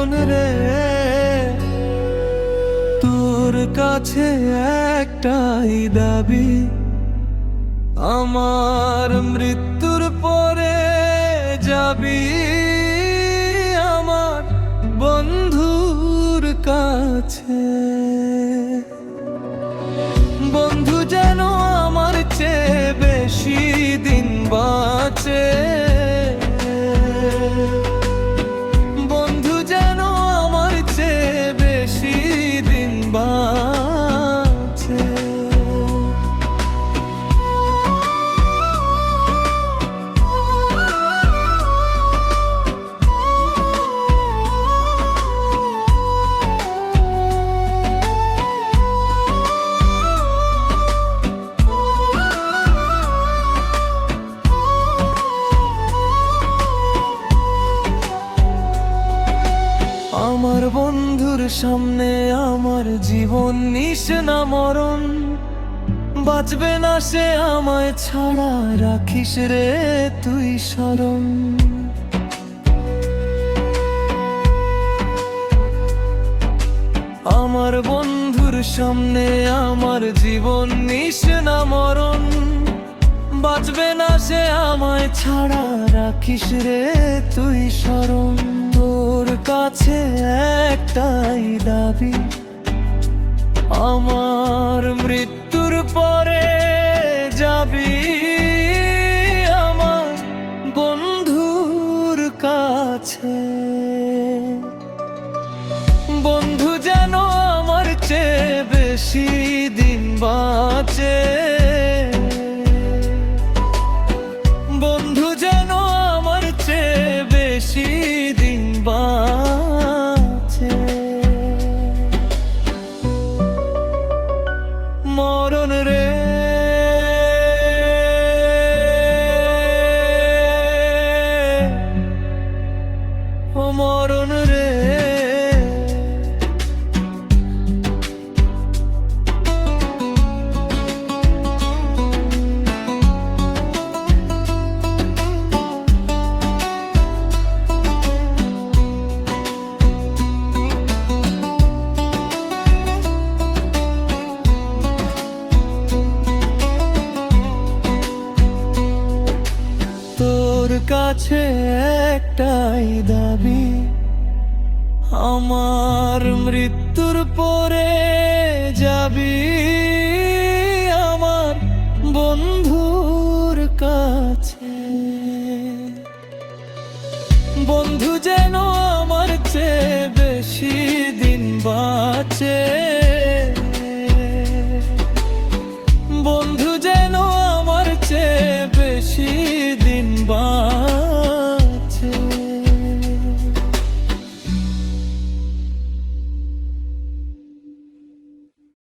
মরণ রে, তোর কাছে একটাই দাবি, আমার মৃত্যুর পরে যাবি আমার বন্ধুর কাছে। বন্ধু যেন আমার চেয়ে বেশি দিন বাঁচে, বন্ধু যেন আমার চেয়ে বেশি দিন বাঁচে। আমার বন্ধুর সামনে আমার জীবন নিস না মরণ, বাঁচবে না সে আমায় ছাড়া, রাখিস রে তুই স্মরণ। আমার বন্ধুর সামনে আমার জীবন নিস না মরণ, বাঁচবে না সে আমায় ছাড়া, রাখিস রে তুই স্মরণ। তোর কাছে একটাই দাবি, আমার মৃত্যুর পরে যাবি আমার বন্ধুর কাছে। বন্ধু যেন আমার চেয়ে বেশি দিন বাঁচে, বন্ধু যেন আমার চেয়ে বেশি দিন বাঁচে। মরণ রে, ও মরণ রে, তোর কাছে একটাই দাবি, আমার মৃত্যুর পরে যাবি আমার বন্ধুর কাছে। বন্ধু যেন আমার চেয়ে বেশি দিন বাঁচে।